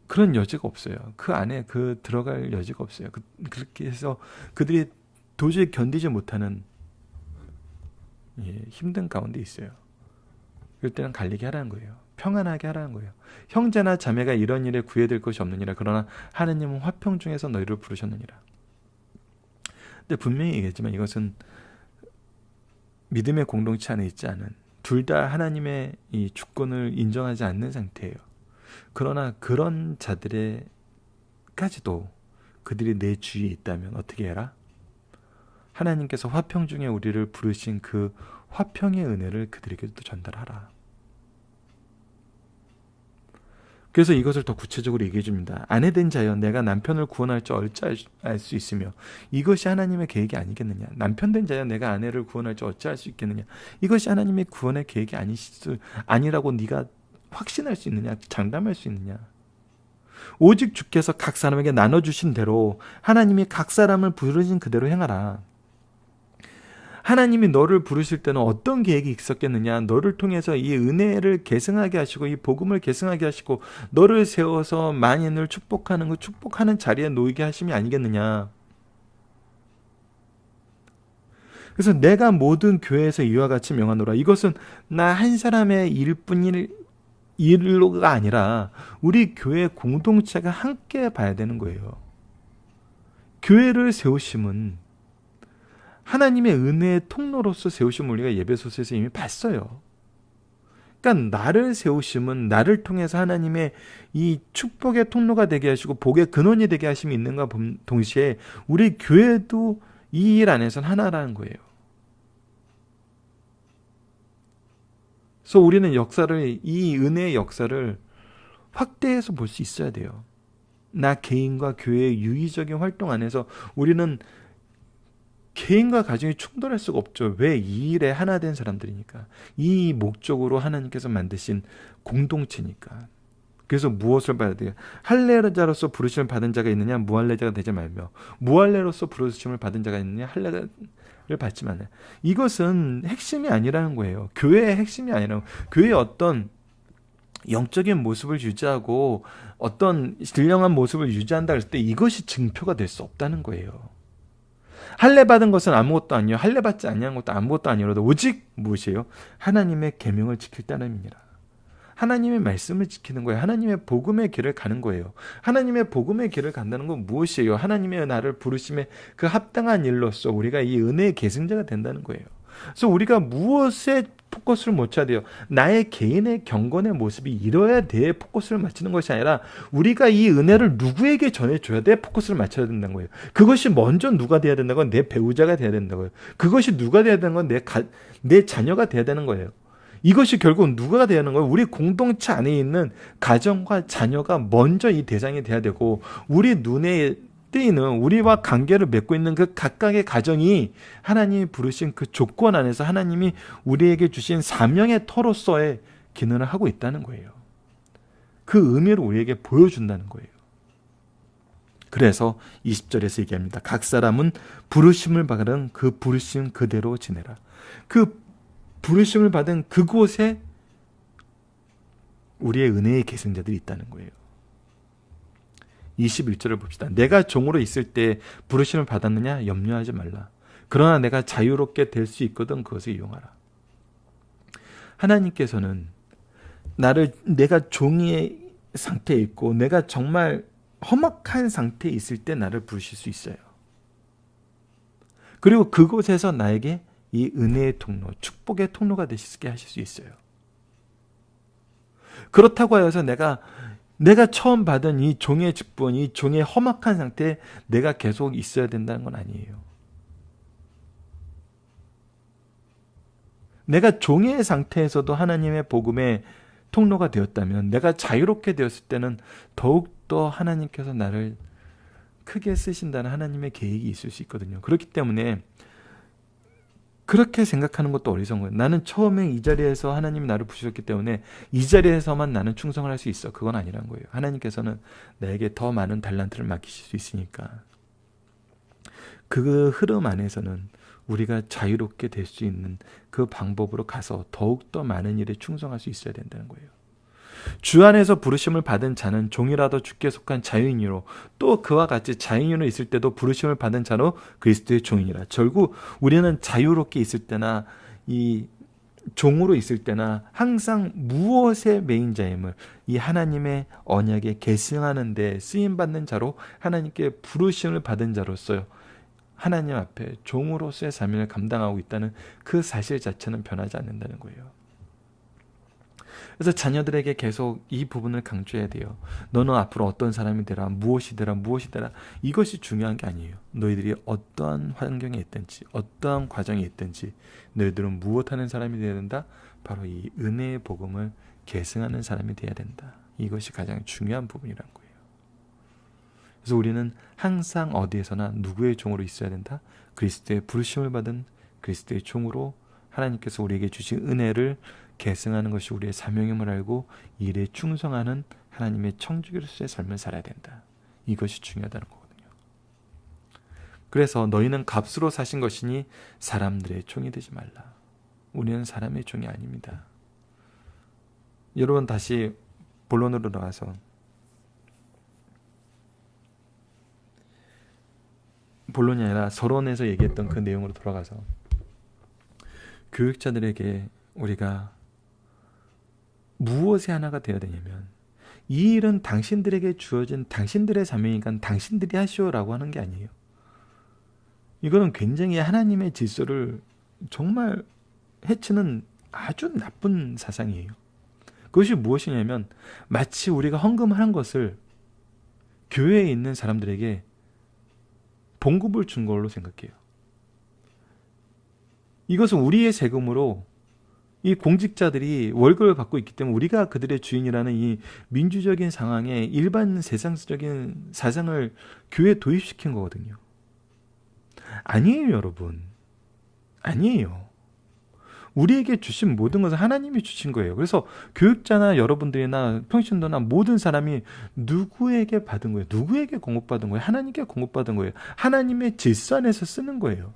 그런 여지가 없어요. 그 안에 들어갈 여지가 없어요. 그렇게 해서 그들이 도저히 견디지 못하는 힘든 가운데 있어요. 그럴 때는 갈리게 하라는 거예요. 평안하게 하라는 거예요. 형제나 자매가 이런 일에 구애될 것이 없느니라. 그러나 하느님은 화평 중에서 너희를 부르셨느니라. 근데 분명히 얘기했지만 이것은 믿음의 공동체 안에 있지 않은, 둘 다 하나님의 이 주권을 인정하지 않는 상태예요. 그러나 그런 자들에까지도 그들이 내 주위에 있다면 어떻게 해라? 하나님께서 화평 중에 우리를 부르신 그 화평의 은혜를 그들에게도 전달하라. 그래서 이것을 더 구체적으로 얘기해 줍니다. 아내된 자여 내가 남편을 구원할 줄 어찌 알 수 있으며 이것이 하나님의 계획이 아니겠느냐. 남편된 자여 내가 아내를 구원할 줄 어찌 알 수 있겠느냐. 이것이 하나님의 구원의 계획이 아니라고 네가 확신할 수 있느냐. 장담할 수 있느냐. 오직 주께서 각 사람에게 나눠주신 대로 하나님이 각 사람을 부르신 그대로 행하라. 하나님이 너를 부르실 때는 어떤 계획이 있었겠느냐. 너를 통해서 이 은혜를 계승하게 하시고 이 복음을 계승하게 하시고 너를 세워서 만인을 축복하는 그 축복하는 자리에 놓이게 하심이 아니겠느냐. 그래서 내가 모든 교회에서 이와 같이 명하노라. 이것은 나 한 사람의 일로가 아니라 우리 교회 공동체가 함께 봐야 되는 거예요. 교회를 세우심은 하나님의 은혜의 통로로서 세우심을 우리가 예배소서에서 이미 봤어요. 그러니까 나를 세우심은 나를 통해서 하나님의 이 축복의 통로가 되게 하시고 복의 근원이 되게 하심이 있는가 동시에 우리 교회도 이 일 안에서는 하나라는 거예요. 그래서 우리는 이 은혜의 역사를 확대해서 볼 수 있어야 돼요. 나 개인과 교회의 유의적인 활동 안에서 우리는 개인과 가정이 충돌할 수가 없죠. 왜? 이 일에 하나 된 사람들이니까. 이 목적으로 하나님께서 만드신 공동체니까. 그래서 무엇을 받아야 돼요? 할례자로서 부르심을 받은 자가 있느냐? 무할례자가 되지 말며, 무할례로서 부르심을 받은 자가 있느냐? 할례를 받지 말라. 이것은 핵심이 아니라는 거예요. 교회의 핵심이 아니라는 거예요. 교회의 어떤 영적인 모습을 유지하고 어떤 신령한 모습을 유지한다 할 때 이것이 증표가 될 수 없다는 거예요. 할례 받은 것은 아무것도 아니요. 할례 받지 아니한 것도 아무것도 아니라도 오직 무엇이에요? 하나님의 계명을 지킬 따름입니다. 하나님의 말씀을 지키는 거예요. 하나님의 복음의 길을 가는 거예요. 하나님의 복음의 길을 간다는 건 무엇이에요? 하나님의 나를 부르심에 그 합당한 일로서 우리가 이 은혜의 계승자가 된다는 거예요. 그래서 우리가 무엇에 포커스를 맞춰야 돼요? 나의 개인의 경건의 모습이 이뤄야 돼 포커스를 맞추는 것이 아니라 우리가 이 은혜를 누구에게 전해줘야 돼 포커스를 맞춰야 된다는 거예요. 그것이 먼저 누가 돼야 된다는 건 내 배우자가 돼야 된다고요. 그것이 누가 돼야 되는 건 내 자녀가 돼야 되는 거예요. 이것이 결국 누가 돼야 하는 거예요? 우리 공동체 안에 있는 가정과 자녀가 먼저 이 대상이 돼야 되고 우리 눈에 띄는 우리와 관계를 맺고 있는 그 각각의 가정이 하나님이 부르신 그 조건 안에서 하나님이 우리에게 주신 사명의 터로서의 기능을 하고 있다는 거예요. 그 의미를 우리에게 보여준다는 거예요. 그래서 20절에서 얘기합니다. 각 사람은 부르심을 받은 그 부르심 그대로 지내라. 그 부르심을 받은 그곳에 우리의 은혜의 계승자들이 있다는 거예요. 21절을 봅시다. 내가 종으로 있을 때 부르심을 받았느냐? 염려하지 말라. 그러나 내가 자유롭게 될 수 있거든 그것을 이용하라. 하나님께서는 내가 종의 상태에 있고 내가 정말 험악한 상태에 있을 때 나를 부르실 수 있어요. 그리고 그곳에서 나에게 이 은혜의 통로, 축복의 통로가 되시게 하실 수 있어요. 그렇다고 해서 내가 처음 받은 이 종의 직분, 이 종의 험악한 상태에 내가 계속 있어야 된다는 건 아니에요. 내가 종의 상태에서도 하나님의 복음의 통로가 되었다면, 내가 자유롭게 되었을 때는 더욱더 하나님께서 나를 크게 쓰신다는 하나님의 계획이 있을 수 있거든요. 그렇기 때문에 그렇게 생각하는 것도 어리석은 거예요. 나는 처음에 이 자리에서 하나님이 나를 부르셨기 때문에 이 자리에서만 나는 충성을 할 수 있어. 그건 아니란 거예요. 하나님께서는 나에게 더 많은 달란트를 맡기실 수 있으니까. 그 흐름 안에서는 우리가 자유롭게 될 수 있는 그 방법으로 가서 더욱더 많은 일에 충성할 수 있어야 된다는 거예요. 주 안에서 부르심을 받은 자는 종이라도 주께 속한 자유인이로, 또 그와 같이 자유인으로 있을 때도 부르심을 받은 자로 그리스도의 종이니라. 결국 우리는 자유롭게 있을 때나 이 종으로 있을 때나 항상 무엇의 메인 자임을 이 하나님의 언약에 계승하는 데 쓰임받는 자로, 하나님께 부르심을 받은 자로서요, 하나님 앞에 종으로서의 사명을 감당하고 있다는 그 사실 자체는 변하지 않는다는 거예요. 그래서 자녀들에게 계속 이 부분을 강조해야 돼요. 너는 앞으로 어떤 사람이 되라, 무엇이 되라, 무엇이 되라. 이것이 중요한 게 아니에요. 너희들이 어떠한 환경에 있든지, 어떠한 과정에 있든지 너희들은 무엇하는 사람이 되어야 된다? 바로 이 은혜의 복음을 계승하는 사람이 되어야 된다. 이것이 가장 중요한 부분이란 거예요. 그래서 우리는 항상 어디에서나 누구의 종으로 있어야 된다? 그리스도의 부르심을 받은 그리스도의 종으로 하나님께서 우리에게 주신 은혜를 계승하는 것이 우리의 사명임을 알고 일에 충성하는 하나님의 청지기로서의 삶을 살아야 된다. 이것이 중요하다는 거거든요. 그래서 너희는 값으로 사신 것이니 사람들의 종이 되지 말라. 우리는 사람의 종이 아닙니다. 여러분, 다시 본론으로 나와서 본론이 아니라 서론에서 얘기했던 그 내용으로 돌아가서 교육자들에게 우리가 무엇의 하나가 되어야 되냐면, 이 일은 당신들에게 주어진 당신들의 사명이니까 당신들이 하시오라고 하는 게 아니에요. 이거는 굉장히 하나님의 질서를 정말 해치는 아주 나쁜 사상이에요. 그것이 무엇이냐면, 마치 우리가 헌금하는 것을 교회에 있는 사람들에게 봉급을 준 걸로 생각해요. 이것은 우리의 세금으로 이 공직자들이 월급을 받고 있기 때문에 우리가 그들의 주인이라는 이 민주적인 상황에 일반 세상적인 사상을 교회에 도입시킨 거거든요. 아니에요, 여러분. 아니에요. 우리에게 주신 모든 것은 하나님이 주신 거예요. 그래서 교육자나 여러분들이나 평신도나 모든 사람이 누구에게 받은 거예요? 누구에게 공급받은 거예요? 하나님께 공급받은 거예요. 하나님의 질서 안에서 쓰는 거예요.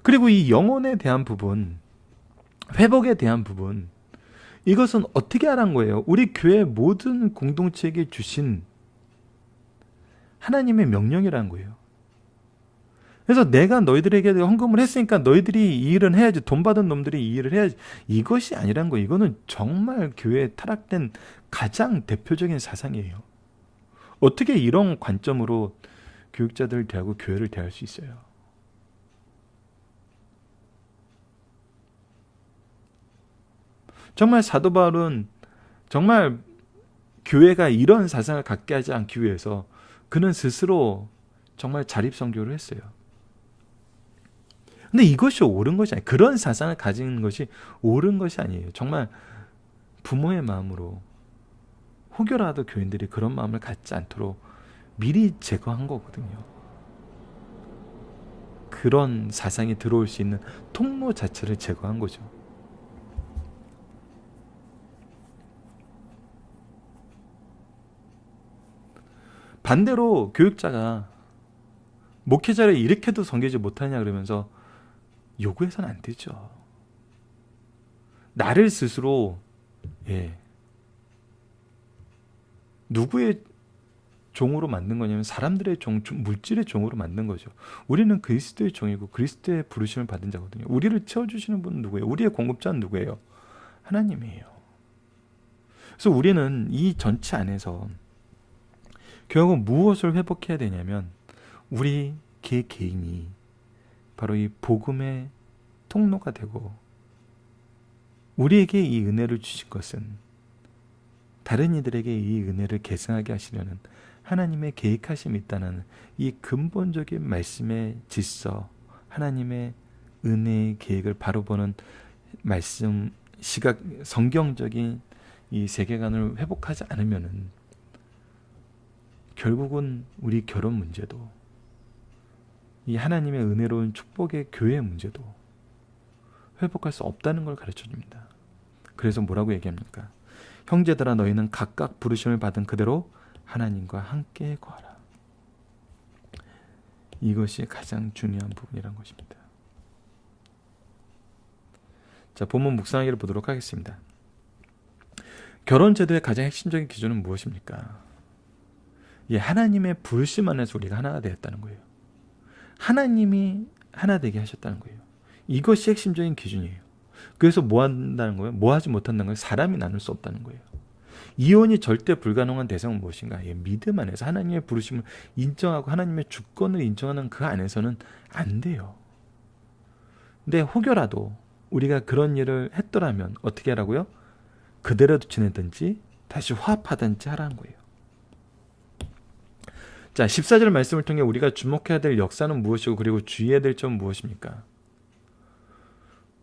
그리고 이 영혼에 대한 부분, 회복에 대한 부분, 이것은 어떻게 하란 거예요? 우리 교회 모든 공동체에게 주신 하나님의 명령이라는 거예요. 그래서 내가 너희들에게 헌금을 했으니까 너희들이 이 일은 해야지, 돈 받은 놈들이 이 일을 해야지, 이것이 아니란 거예요. 이거는 정말 교회에 타락된 가장 대표적인 사상이에요. 어떻게 이런 관점으로 교육자들을 대하고 교회를 대할 수 있어요? 정말 사도 바울은 정말 교회가 이런 사상을 갖게 하지 않기 위해서 그는 스스로 정말 자립선교를 했어요. 근데 이것이 옳은 것이 아니에요. 그런 사상을 가지는 것이 옳은 것이 아니에요. 정말 부모의 마음으로 혹여라도 교인들이 그런 마음을 갖지 않도록 미리 제거한 거거든요. 그런 사상이 들어올 수 있는 통로 자체를 제거한 거죠. 반대로 교육자가 목회자를 이렇게도 섬기지 못하냐 그러면서 요구해서는 안 되죠. 나를 스스로 누구의 종으로 만든 거냐면 사람들의 종, 물질의 종으로 만든 거죠. 우리는 그리스도의 종이고 그리스도의 부르심을 받은 자거든요. 우리를 채워주시는 분은 누구예요? 우리의 공급자는 누구예요? 하나님이에요. 그래서 우리는 이 전체 안에서 결국 무엇을 회복해야 되냐면, 우리 개개인이 바로 이 복음의 통로가 되고 우리에게 이 은혜를 주신 것은 다른 이들에게 이 은혜를 계승하게 하시려는 하나님의 계획하심이 있다는 이 근본적인 말씀의 질서, 하나님의 은혜의 계획을 바로 보는 말씀, 시각, 성경적인 이 세계관을 회복하지 않으면은 결국은 우리 결혼 문제도, 이 하나님의 은혜로운 축복의 교회 문제도 회복할 수 없다는 걸 가르쳐 줍니다. 그래서 뭐라고 얘기합니까? 형제들아, 너희는 각각 부르심을 받은 그대로 하나님과 함께 거하라. 이것이 가장 중요한 부분이라는 것입니다. 자, 본문 묵상하기를 보도록 하겠습니다. 결혼 제도의 가장 핵심적인 기준은 무엇입니까? 예, 하나님의 부르심 안에서 우리가 하나가 되었다는 거예요. 하나님이 하나 되게 하셨다는 거예요. 이것이 핵심적인 기준이에요. 그래서 뭐 한다는 거예요? 뭐 하지 못한다는 거예요? 사람이 나눌 수 없다는 거예요. 이혼이 절대 불가능한 대상은 무엇인가? 예, 믿음 안에서 하나님의 부르심을 인정하고 하나님의 주권을 인정하는 그 안에서는 안 돼요. 근데 혹여라도 우리가 그런 일을 했더라면 어떻게 하라고요? 그대로 지내든지 다시 화합하든지 하라는 거예요. 자, 14절 말씀을 통해 우리가 주목해야 될 역사는 무엇이고 그리고 주의해야 될 점은 무엇입니까?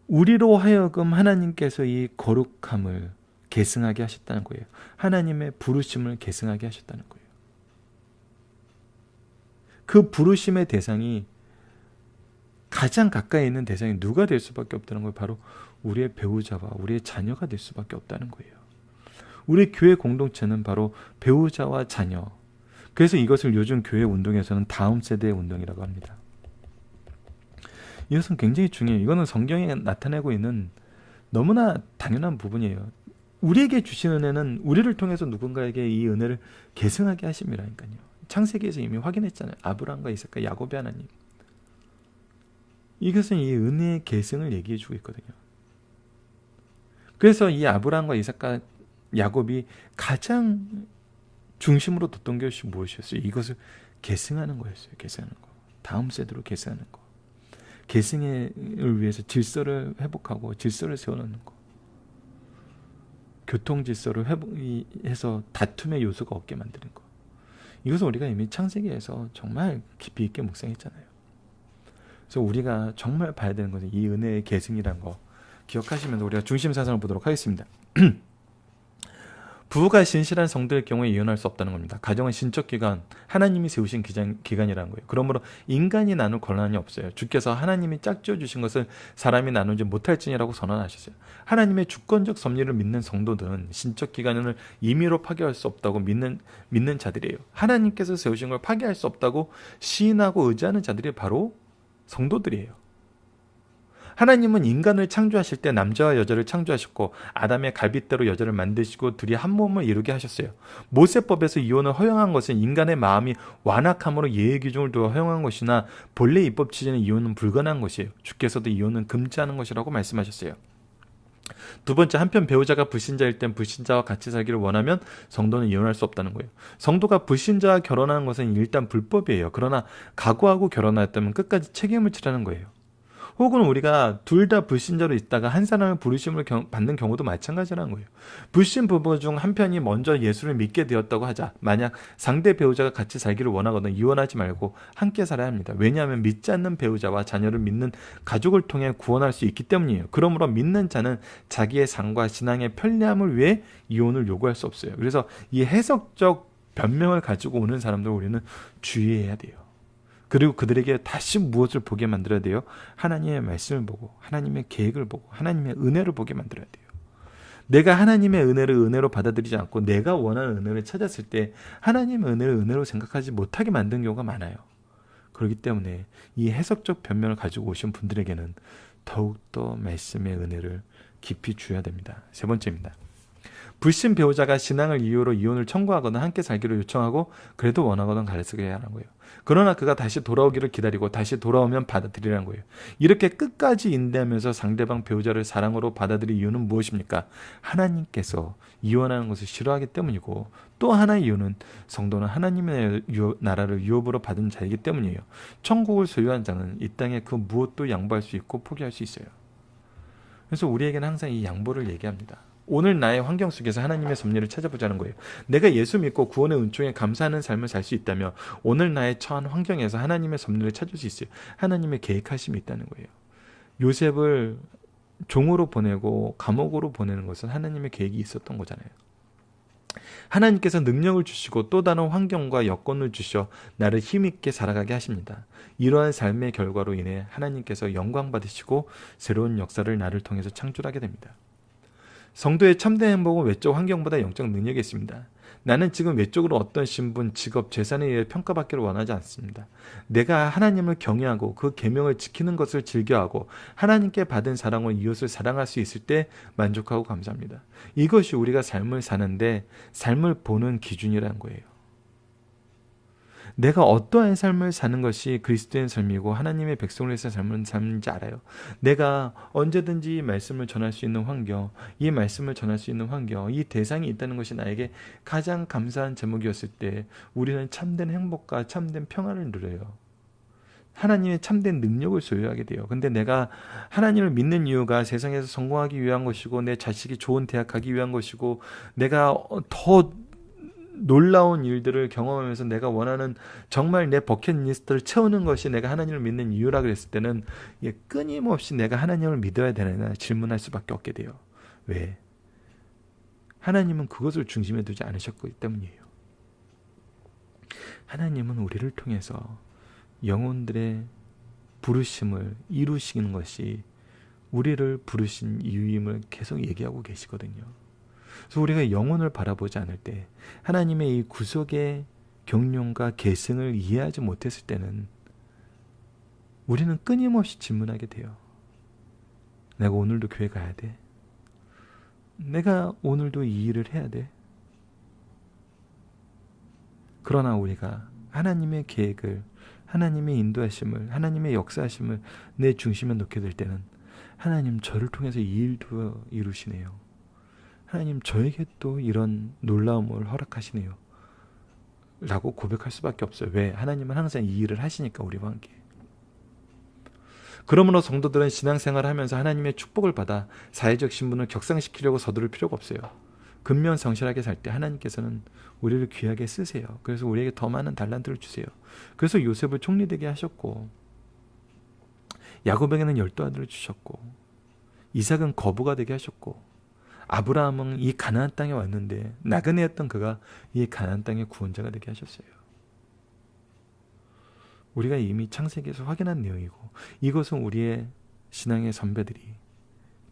우리로 하여금 하나님께서 이 거룩함을 계승하게 하셨다는 거예요. 하나님의 부르심을 계승하게 하셨다는 거예요. 그 부르심의 대상이 가장 가까이 있는 대상이 누가 될 수밖에 없다는 거예요. 바로 우리의 배우자와 우리의 자녀가 될 수밖에 없다는 거예요. 우리 교회 공동체는 바로 배우자와 자녀. 그래서 이것을 요즘 교회 운동에서는 다음 세대의 운동이라고 합니다. 이것은 굉장히 중요해요. 이거는 성경에 나타내고 있는 너무나 당연한 부분이에요. 우리에게 주신 은혜는 우리를 통해서 누군가에게 이 은혜를 계승하게 하심이라니까요. 창세기에서 이미 확인했잖아요. 아브라함과 이삭과 야곱의 하나님. 이것은 이 은혜의 계승을 얘기해 주고 있거든요. 그래서 이 아브라함과 이삭과 야곱이 가장 중심으로 뒀던 것이 무엇이었어요? 이것을 계승하는 거였어요. 계승하는 거. 다음 세대로 계승하는 거. 계승을 위해서 질서를 회복하고 질서를 세워놓는 거. 교통 질서를 회복해서 다툼의 요소가 없게 만드는 거. 이것은 우리가 이미 창세기에서 정말 깊이 있게 묵상했잖아요. 그래서 우리가 정말 봐야 되는 것은 이 은혜의 계승이라는 거 기억하시면서 우리가 중심 사상을 보도록 하겠습니다. 부부가 신실한 성도의 경우에 이혼할 수 없다는 겁니다. 가정은 신적 기관, 하나님이 세우신 기관이라는 거예요. 그러므로 인간이 나눌 권한이 없어요. 주께서 하나님이 짝지어 주신 것을 사람이 나누지 못할지니라고 선언하셨어요. 하나님의 주권적 섭리를 믿는 성도들은 신적 기관을 임의로 파괴할 수 없다고 믿는 자들이에요. 하나님께서 세우신 걸 파괴할 수 없다고 시인하고 의지하는 자들이 바로 성도들이에요. 하나님은 인간을 창조하실 때 남자와 여자를 창조하셨고 아담의 갈빗대로 여자를 만드시고 둘이 한 몸을 이루게 하셨어요. 모세법에서 이혼을 허용한 것은 인간의 마음이 완악함으로 예의 기준을 두어 허용한 것이나 본래 입법 취지는 이혼은 불가능한 것이에요. 주께서도 이혼은 금지하는 것이라고 말씀하셨어요. 두 번째, 한편 배우자가 불신자일 땐 불신자와 같이 살기를 원하면 성도는 이혼할 수 없다는 거예요. 성도가 불신자와 결혼하는 것은 일단 불법이에요. 그러나 각오하고 결혼하였다면 끝까지 책임을 지라는 거예요. 혹은 우리가 둘 다 불신자로 있다가 한 사람을 부르심을 받는 경우도 마찬가지라는 거예요. 불신 부부 중 한 편이 먼저 예수를 믿게 되었다고 하자. 만약 상대 배우자가 같이 살기를 원하거든 이혼하지 말고 함께 살아야 합니다. 왜냐하면 믿지 않는 배우자와 자녀를 믿는 가족을 통해 구원할 수 있기 때문이에요. 그러므로 믿는 자는 자기의 삶과 신앙의 편리함을 위해 이혼을 요구할 수 없어요. 그래서 이 해석적 변명을 가지고 오는 사람들 우리는 주의해야 돼요. 그리고 그들에게 다시 무엇을 보게 만들어야 돼요? 하나님의 말씀을 보고 하나님의 계획을 보고 하나님의 은혜를 보게 만들어야 돼요. 내가 하나님의 은혜를 은혜로 받아들이지 않고 내가 원하는 은혜를 찾았을 때 하나님의 은혜를 은혜로 생각하지 못하게 만든 경우가 많아요. 그렇기 때문에 이 해석적 변명을 가지고 오신 분들에게는 더욱더 말씀의 은혜를 깊이 주어야 됩니다. 세 번째입니다. 불신 배우자가 신앙을 이유로 이혼을 청구하거나 함께 살기로 요청하고 그래도 원하거든 가르치게 해야 하는 거예요. 그러나 그가 다시 돌아오기를 기다리고 다시 돌아오면 받아들이라는 거예요. 이렇게 끝까지 인내하면서 상대방 배우자를 사랑으로 받아들일 이유는 무엇입니까? 하나님께서 이혼하는 것을 싫어하기 때문이고 또 하나의 이유는 성도는 하나님의 나라를 유업으로 받은 자이기 때문이에요. 천국을 소유한 자는 이 땅에 그 무엇도 양보할 수 있고 포기할 수 있어요. 그래서 우리에게는 항상 이 양보를 얘기합니다. 오늘 나의 환경 속에서 하나님의 섭리를 찾아보자는 거예요. 내가 예수 믿고 구원의 은총에 감사하는 삶을 살 수 있다면 오늘 나의 처한 환경에서 하나님의 섭리를 찾을 수 있어요. 하나님의 계획하심이 있다는 거예요. 요셉을 종으로 보내고 감옥으로 보내는 것은 하나님의 계획이 있었던 거잖아요. 하나님께서 능력을 주시고 또 다른 환경과 여건을 주셔 나를 힘있게 살아가게 하십니다. 이러한 삶의 결과로 인해 하나님께서 영광 받으시고 새로운 역사를 나를 통해서 창출하게 됩니다. 성도의 참된 행복은 외적 환경보다 영적 능력이 있습니다. 나는 지금 외적으로 어떤 신분, 직업, 재산에 의해 평가받기를 원하지 않습니다. 내가 하나님을 경외하고 그 계명을 지키는 것을 즐겨하고 하나님께 받은 사랑으로 이웃을 사랑할 수 있을 때 만족하고 감사합니다. 이것이 우리가 삶을 사는데 삶을 보는 기준이라는 거예요. 내가 어떠한 삶을 사는 것이 그리스도의 삶이고 하나님의 백성을 위해서 삶을 사는지 알아요. 내가 언제든지 이 말씀을 전할 수 있는 환경, 이 말씀을 전할 수 있는 환경, 이 대상이 있다는 것이 나에게 가장 감사한 제목이었을 때 우리는 참된 행복과 참된 평안을 누려요. 하나님의 참된 능력을 소유하게 돼요. 근데 내가 하나님을 믿는 이유가 세상에서 성공하기 위한 것이고 내 자식이 좋은 대학 가기 위한 것이고 내가 더 놀라운 일들을 경험하면서 내가 원하는 정말 내 버킷리스트를 채우는 것이 내가 하나님을 믿는 이유라 그랬을 때는 끊임없이 내가 하나님을 믿어야 되나 질문할 수밖에 없게 돼요. 왜? 하나님은 그것을 중심에 두지 않으셨기 때문이에요. 하나님은 우리를 통해서 영혼들의 부르심을 이루시는 것이 우리를 부르신 이유임을 계속 얘기하고 계시거든요. 그래서 우리가 영혼을 바라보지 않을 때 하나님의 이 구속의 경륜과 계승을 이해하지 못했을 때는 우리는 끊임없이 질문하게 돼요. 내가 오늘도 교회 가야 돼? 내가 오늘도 이 일을 해야 돼? 그러나 우리가 하나님의 계획을, 하나님의 인도하심을, 하나님의 역사하심을 내 중심에 놓게 될 때는 하나님 저를 통해서 이 일도 이루시네요. 하나님 저에게 또 이런 놀라움을 허락하시네요. 라고 고백할 수밖에 없어요. 왜? 하나님은 항상 이 일을 하시니까 우리와 함께. 그러므로 성도들은 신앙생활을 하면서 하나님의 축복을 받아 사회적 신분을 격상시키려고 서두를 필요가 없어요. 근면성실하게 살 때 하나님께서는 우리를 귀하게 쓰세요. 그래서 우리에게 더 많은 달란트를 주세요. 그래서 요셉을 총리 되게 하셨고 야곱에게는 12아들을 주셨고 이삭은 거부가 되게 하셨고 아브라함은 이 가나안 땅에 왔는데 나그네였던 그가 이 가나안 땅의 구원자가 되게 하셨어요. 우리가 이미 창세기에서 확인한 내용이고 이것은 우리의 신앙의 선배들이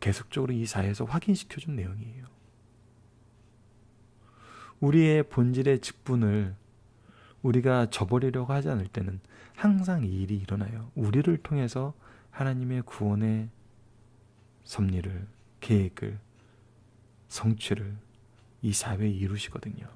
계속적으로 이 사회에서 확인시켜준 내용이에요. 우리의 본질의 직분을 우리가 저버리려고 하지 않을 때는 항상 이 일이 일어나요. 우리를 통해서 하나님의 구원의 섭리를, 계획을, 성취를 이 사회에 이루시거든요.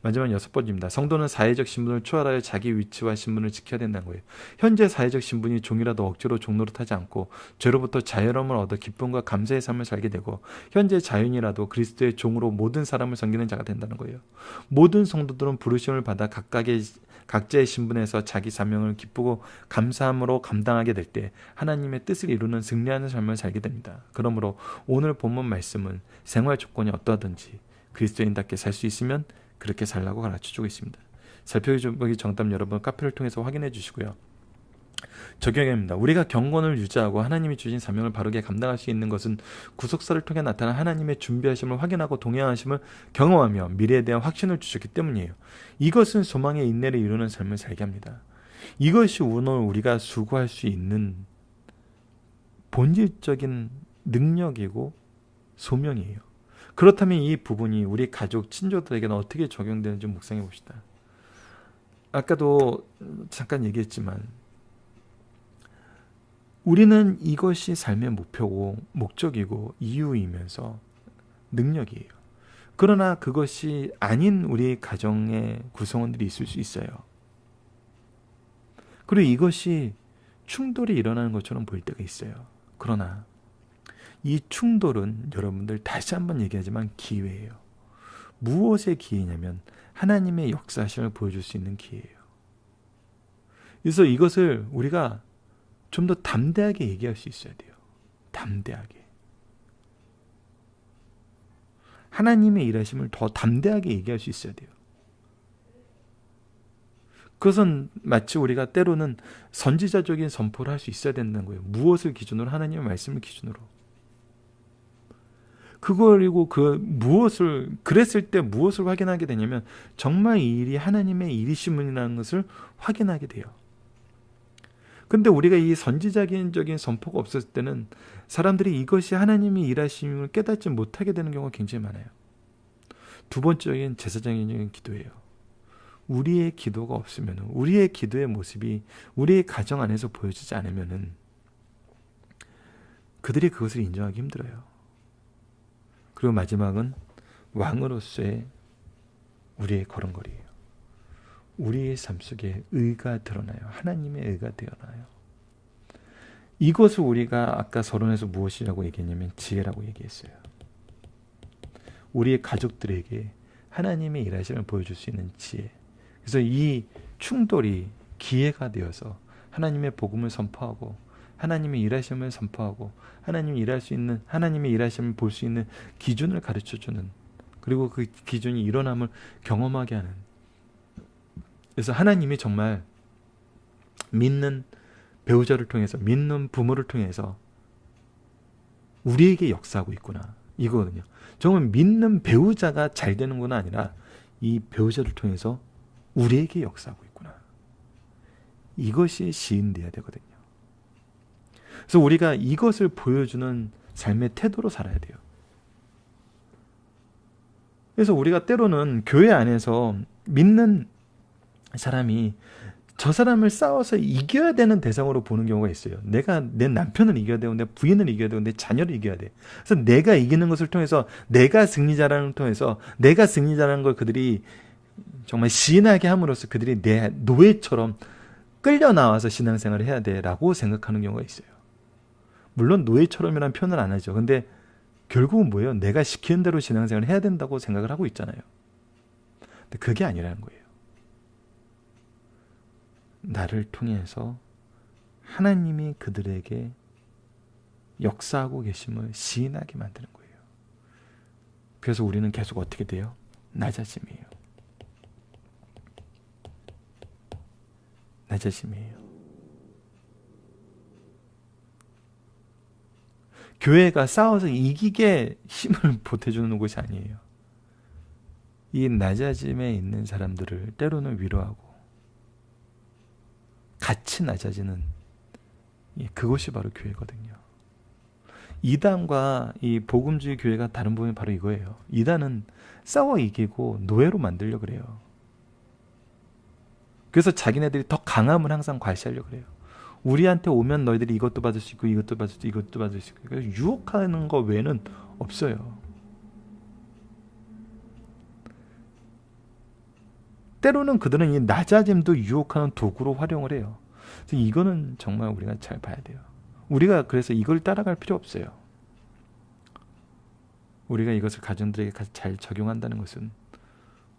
마지막 6번째입니다. 성도는 사회적 신분을 초월하여 자기 위치와 신분을 지켜야 된다는 거예요. 현재 사회적 신분이 종이라도 억지로 종노릇하지 않고 죄로부터 자유로움을 얻어 기쁨과 감사의 삶을 살게 되고 현재 자유인이라도 그리스도의 종으로 모든 사람을 섬기는 자가 된다는 거예요. 모든 성도들은 부르심을 받아 각자의 신분에서 자기 사명을 기쁘고 감사함으로 감당하게 될 때 하나님의 뜻을 이루는 승리하는 삶을 살게 됩니다. 그러므로 오늘 본문 말씀은 생활 조건이 어떠하든지 그리스도인답게 살 수 있으면 그렇게 살라고 가르쳐주고 있습니다. 살펴보기 정답 여러분 카페를 통해서 확인해 주시고요. 적용입니다. 우리가 경건을 유지하고 하나님이 주신 사명을 바르게 감당할 수 있는 것은 구속사를 통해 나타난 하나님의 준비하심을 확인하고 동행하심을 경험하며 미래에 대한 확신을 주셨기 때문이에요. 이것은 소망의 인내를 이루는 삶을 살게 합니다. 이것이 오늘 우리가 수고할 수 있는 본질적인 능력이고 소명이에요. 그렇다면 이 부분이 우리 가족, 친족들에게는 어떻게 적용되는지 묵상해 봅시다. 아까도 잠깐 얘기했지만 우리는 이것이 삶의 목표고 목적이고 이유이면서 능력이에요. 그러나 그것이 아닌 우리 가정의 구성원들이 있을 수 있어요. 그리고 이것이 충돌이 일어나는 것처럼 보일 때가 있어요. 그러나 이 충돌은 여러분들 다시 한번 얘기하지만 기회예요. 무엇의 기회냐면 하나님의 역사심을 보여줄 수 있는 기회예요. 그래서 이것을 우리가 좀 더 담대하게 얘기할 수 있어야 돼요. 담대하게, 하나님의 일하심을 더 담대하게 얘기할 수 있어야 돼요. 그것은 마치 우리가 때로는 선지자적인 선포를 할 수 있어야 된다는 거예요. 무엇을 기준으로? 하나님의 말씀을 기준으로. 그리고 그랬을 때 무엇을 확인하게 되냐면 정말 이 일이 하나님의 일이심이라는 것을 확인하게 돼요. 근데 우리가 이 선지자적인 선포가 없었을 때는 사람들이 이것이 하나님의 일하심을 깨닫지 못하게 되는 경우가 굉장히 많아요. 두 번째는 제사장적인 기도예요. 우리의 기도가 없으면, 우리의 기도의 모습이 우리의 가정 안에서 보여지지 않으면 그들이 그것을 인정하기 힘들어요. 그리고 마지막은 왕으로서의 우리의 걸음걸이예요. 우리의 삶 속에 의가 드러나요. 하나님의 의가 드러나요. 이것을 우리가 아까 서론에서 무엇이라고 얘기했냐면 지혜라고 얘기했어요. 우리의 가족들에게 하나님의 일하심을 보여줄 수 있는 지혜. 그래서 이 충돌이 기회가 되어서 하나님의 복음을 선포하고 하나님의 일하심을 선포하고 하나님이 일할 수 있는, 하나님의 일하심을 볼 수 있는 기준을 가르쳐주는, 그리고 그 기준이 일어남을 경험하게 하는. 그래서 하나님이 정말 믿는 배우자를 통해서, 믿는 부모를 통해서 우리에게 역사하고 있구나, 이거거든요. 정말 믿는 배우자가 잘 되는 건 아니라 이 배우자를 통해서 우리에게 역사하고 있구나, 이것이 시인돼야 되거든요. 그래서 우리가 이것을 보여주는 삶의 태도로 살아야 돼요. 그래서 우리가 때로는 교회 안에서 믿는 사람이 저 사람을 싸워서 이겨야 되는 대상으로 보는 경우가 있어요. 내가 내 남편을 이겨야 되고 내 부인을 이겨야 되고 내 자녀를 이겨야 돼. 그래서 내가 이기는 것을 통해서, 내가 승리자라는 걸 통해서, 내가 승리자라는 걸 그들이 정말 시인하게 함으로써 그들이 내 노예처럼 끌려 나와서 신앙생활을 해야 돼라고 생각하는 경우가 있어요. 물론 노예처럼이라는 표현을 안 하죠. 근데 결국은 뭐예요? 내가 시키는 대로 신앙생활을 해야 된다고 생각을 하고 있잖아요. 근데 그게 아니라는 거예요. 나를 통해서 하나님이 그들에게 역사하고 계심을 시인하게 만드는 거예요. 그래서 우리는 계속 어떻게 돼요? 낮아짐이에요. 낮아짐이에요. 교회가 싸워서 이기게 힘을 보태주는 곳이 아니에요. 이 낮아짐에 있는 사람들을 때로는 위로하고 같이 낮아지는, 그것이 바로 교회거든요. 이단과 이 복음주의 교회가 다른 부분이 바로 이거예요. 이단은 싸워 이기고 노예로 만들려고 그래요. 그래서 자기네들이 더 강함을 항상 과시하려고 그래요. 우리한테 오면 너희들이 이것도 받을 수 있고 이것도 받을 수 있고 이것도 받을 수 있고, 그래서 유혹하는 거 외에는 없어요. 때로는 그들은 이 낮아짐도 유혹하는 도구로 활용을 해요. 그래서 이거는 정말 우리가 잘 봐야 돼요. 우리가 그래서 이걸 따라갈 필요 없어요. 우리가 이것을 가정들에게 잘 적용한다는 것은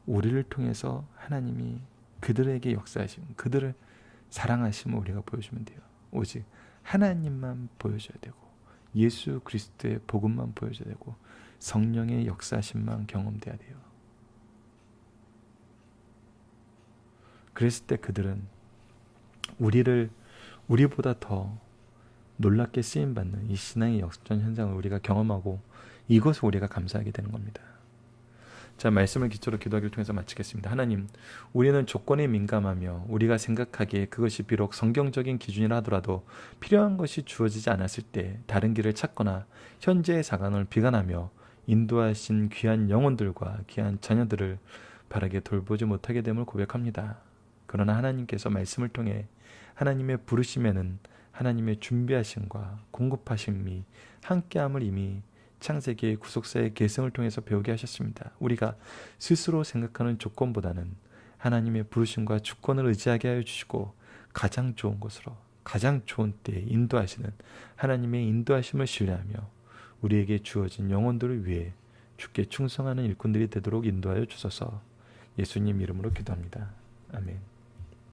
우리를 통해서 하나님이 그들에게 역사하심, 그들을 사랑하심을 우리가 보여주면 돼요. 오직 하나님만 보여줘야 되고 예수 그리스도의 복음만 보여줘야 되고 성령의 역사하심만 경험돼야 돼요. 그랬을 때 그들은 우리보다 더 놀랍게 쓰임받는 이 신앙의 역전 현상을 우리가 경험하고 이것을 우리가 감사하게 되는 겁니다. 자, 말씀을 기초로 기도하기를 통해서 마치겠습니다. 하나님, 우리는 조건에 민감하며 우리가 생각하기에 그것이 비록 성경적인 기준이라 하더라도 필요한 것이 주어지지 않았을 때 다른 길을 찾거나 현재의 상황을 비관하며 인도하신 귀한 영혼들과 귀한 자녀들을 바라게 돌보지 못하게 됨을 고백합니다. 그러나 하나님께서 말씀을 통해 하나님의 부르심에는 하나님의 준비하심과 공급하심이 함께함을 이미 창세기의 구속사의 계승을 통해서 배우게 하셨습니다. 우리가 스스로 생각하는 조건보다는 하나님의 부르심과 주권을 의지하게 하여 주시고 가장 좋은 것으로 가장 좋은 때에 인도하시는 하나님의 인도하심을 신뢰하며 우리에게 주어진 영혼들을 위해 주께 충성하는 일꾼들이 되도록 인도하여 주소서. 예수님 이름으로 기도합니다. 아멘.